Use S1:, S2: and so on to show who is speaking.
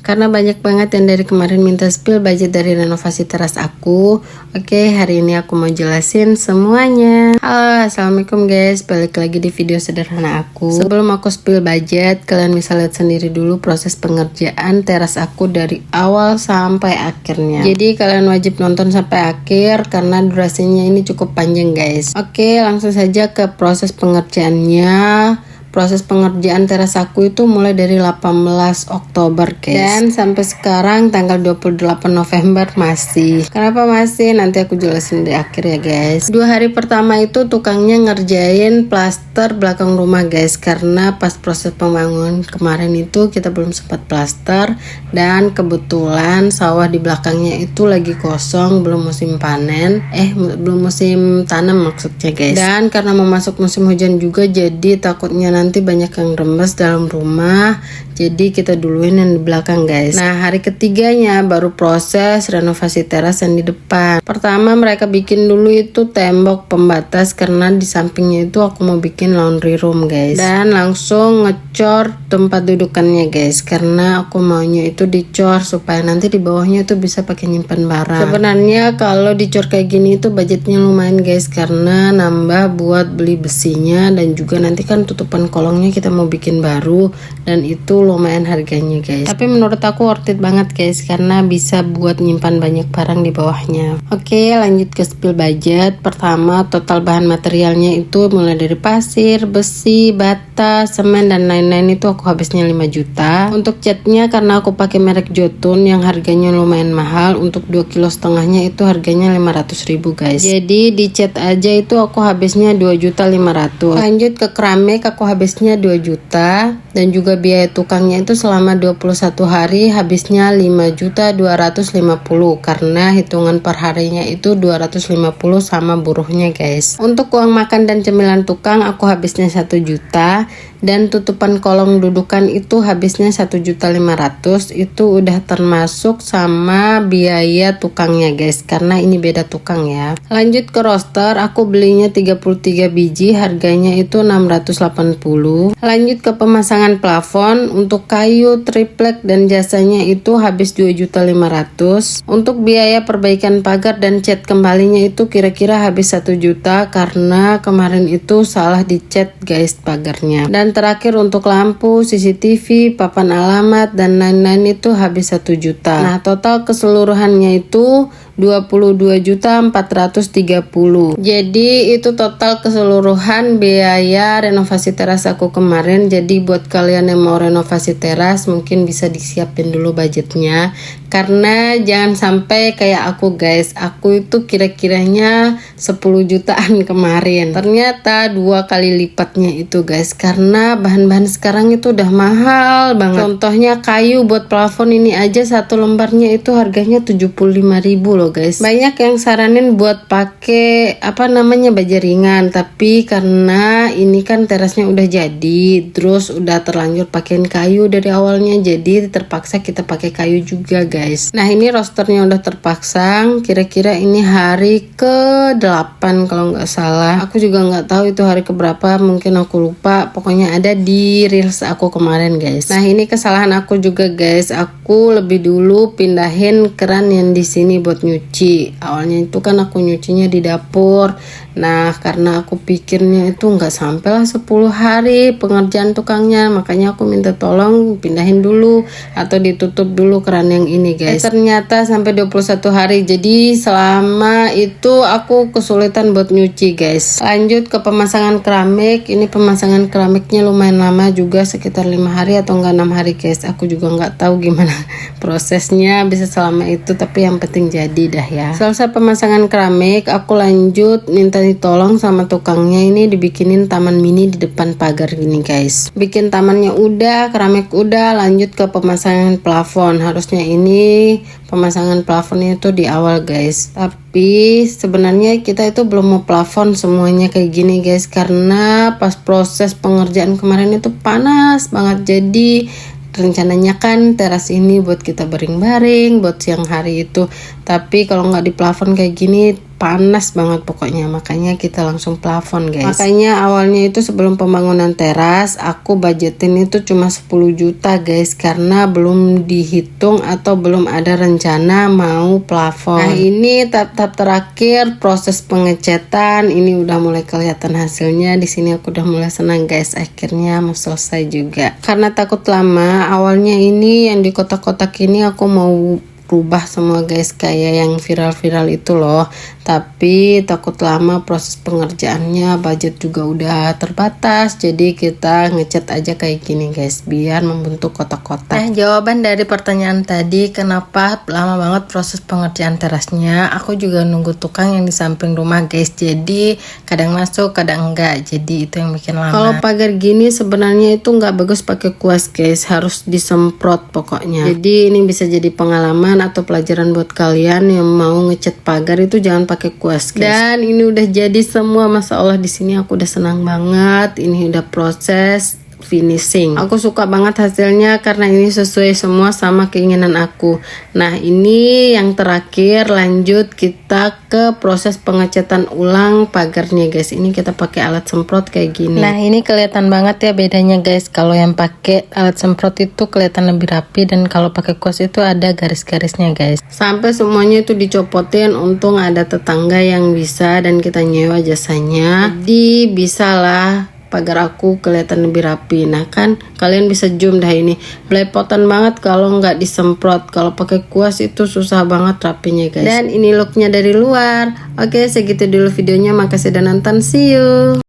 S1: karena banyak banget yang dari kemarin minta spill budget dari renovasi teras aku. Oke, hari ini aku mau jelasin semuanya. Halo, assalamualaikum guys, balik lagi di video sederhana aku. Sebelum aku spill budget, kalian bisa lihat sendiri dulu proses pengerjaan teras aku dari awal sampai akhirnya. Jadi kalian wajib nonton sampai akhir karena durasinya ini cukup panjang guys. Oke, langsung saja ke proses pengerjaannya. Proses pengerjaan teras aku itu mulai dari 18 Oktober guys, dan sampai sekarang tanggal 28 November masih. Kenapa masih? Nanti aku jelasin di akhir ya guys. 2 hari pertama itu tukangnya ngerjain plaster belakang rumah guys, karena pas proses pembangunan kemarin itu kita belum sempat plaster, dan kebetulan sawah di belakangnya itu lagi kosong, belum musim panen, belum musim tanam maksudnya guys. Dan karena mau masuk musim hujan juga, jadi takutnya nanti banyak yang rembes dalam rumah, jadi kita duluin yang di belakang guys. Nah, hari ketiganya baru proses renovasi teras yang di depan. Pertama mereka bikin dulu itu tembok pembatas, karena di sampingnya itu aku mau bikin laundry room guys, dan langsung ngecor tempat dudukannya guys, karena aku maunya itu dicor supaya nanti di bawahnya itu bisa pakai nyimpan barang. Sebenarnya kalau dicor kayak gini itu budgetnya lumayan guys, karena nambah buat beli besinya, dan juga nanti kan tutupan kolongnya kita mau bikin baru, dan itu lumayan harganya guys. Tapi menurut aku worth it banget guys, karena bisa buat nyimpan banyak barang di bawahnya. Oke, lanjut ke spill budget. Pertama, total bahan materialnya itu mulai dari pasir, besi, bata, semen, dan lain-lain itu aku habisnya 5 juta. Untuk catnya karena aku pakai merek Jotun yang harganya lumayan mahal, untuk 2,5 kg itu harganya 500.000 guys. Jadi di cat aja itu aku habisnya 2.500.000. Lanjut ke keramik, aku habisnya 2 juta, dan juga biaya tukangnya itu selama 21 hari habisnya 5.250.000, karena hitungan per harinya itu 250 sama buruhnya guys. Untuk uang makan dan cemilan tukang aku habisnya 1 juta, dan tutupan kolong dudukan itu habisnya 1.500.000. Itu udah termasuk sama biaya tukangnya guys, karena ini beda tukang ya. Lanjut ke roster, aku belinya 33 biji, harganya itu 680. Lanjut ke pemasangan plafon, untuk kayu, triplek, dan jasanya itu habis 2.500.000. Untuk biaya perbaikan pagar dan cat kembalinya itu kira-kira habis 1 juta, karena kemarin itu salah dicat guys pagarnya. Dan terakhir untuk lampu, CCTV, papan alamat, dan lain-lain itu habis 1 juta. Nah, total keseluruhannya itu 22.430.000. Jadi itu total keseluruhan biaya renovasi teras aku kemarin. Jadi buat kalian yang mau renovasi teras mungkin bisa disiapin dulu budgetnya, karena jangan sampai kayak aku guys. Aku itu kira-kiranya 10 jutaan kemarin, ternyata 2 kali lipatnya itu guys, karena bahan-bahan sekarang itu udah mahal banget. Contohnya kayu buat plafon ini aja satu lembarnya itu harganya 75.000 loh guys. Banyak yang saranin buat pakai baja ringan, tapi karena ini kan terasnya udah jadi, terus udah terlanjur pakein kayu dari awalnya, jadi terpaksa kita pakai kayu juga guys. Nah, ini rosternya udah terpasang, kira-kira ini hari ke-8 kalau nggak salah. Aku juga nggak tahu itu hari keberapa, mungkin aku lupa, pokoknya ada di reels aku kemarin guys. Nah, ini kesalahan aku juga guys, aku lebih dulu pindahin keran yang di sini buat nyuci. Awalnya itu kan aku nyucinya di dapur. Nah, karena aku pikirnya itu nggak sampailah 10 hari pengerjaan tukangnya, makanya aku minta tolong pindahin dulu atau ditutup dulu keran yang ini guys. Ternyata sampai 21 hari, jadi selama itu aku kesulitan buat nyuci guys. Lanjut ke pemasangan keramik. Ini pemasangan keramiknya lumayan lama juga, sekitar 5 hari atau enggak 6 hari guys. Aku juga nggak tahu gimana prosesnya bisa selama itu, tapi yang penting jadi dah ya. Selesai pemasangan keramik, aku lanjut minta ditolong sama tukangnya ini dibikinin taman mini di depan pagar gini guys. Bikin tamannya udah, keramik udah, lanjut ke pemasangan plafon. Harusnya ini pemasangan plafonnya itu di awal guys, tapi sebenarnya kita itu belum mau plafon semuanya kayak gini guys, karena pas proses pengerjaan kemarin itu panas banget. Jadi rencananya kan teras ini buat kita baring-baring buat siang hari itu, tapi kalau nggak di plafon kayak gini panas banget pokoknya, makanya kita langsung plafon guys. Makanya awalnya itu sebelum pembangunan teras aku budgetin itu cuma 10 juta guys, karena belum dihitung atau belum ada rencana mau plafon. Nah ini tahap terakhir proses pengecatan, ini udah mulai kelihatan hasilnya. Di sini aku udah mulai senang guys, akhirnya mau selesai juga. Karena takut lama, awalnya ini yang di kotak-kotak ini aku mau rubah semua guys, kayak yang viral-viral itu loh, tapi takut lama proses pengerjaannya, budget juga udah terbatas, jadi kita ngecat aja kayak gini guys biar membentuk kotak-kotak. Nah jawaban dari pertanyaan tadi kenapa lama banget proses pengerjaan terasnya, aku juga nunggu tukang yang di samping rumah guys, jadi kadang masuk kadang enggak, jadi itu yang bikin lama. Kalau pagar gini sebenarnya itu nggak bagus pakai kuas guys, harus disemprot pokoknya. Jadi ini bisa jadi pengalaman atau pelajaran buat kalian yang mau ngecat pagar itu jangan pakai kuas guys. Dan ini udah jadi semua, masya Allah di sini aku udah senang banget. Ini udah proses finishing. Aku suka banget hasilnya karena ini sesuai semua sama keinginan aku. Nah ini yang terakhir, lanjut kita ke proses pengecatan ulang pagarnya guys. Ini kita pakai alat semprot kayak gini. Nah ini kelihatan banget ya bedanya guys. Kalau yang pakai alat semprot itu kelihatan lebih rapi, dan kalau pakai kuas itu ada garis-garisnya guys. Sampai semuanya itu dicopotin, untung ada tetangga yang bisa dan kita nyewa jasanya. Jadi bisalah pagar aku kelihatan lebih rapi. Nah kan kalian bisa zoom dah, ini belepotan banget kalau nggak disemprot. Kalau pakai kuas itu susah banget rapinya guys. Dan ini looknya dari luar. Oke segitu dulu videonya, makasih udah nonton, see you.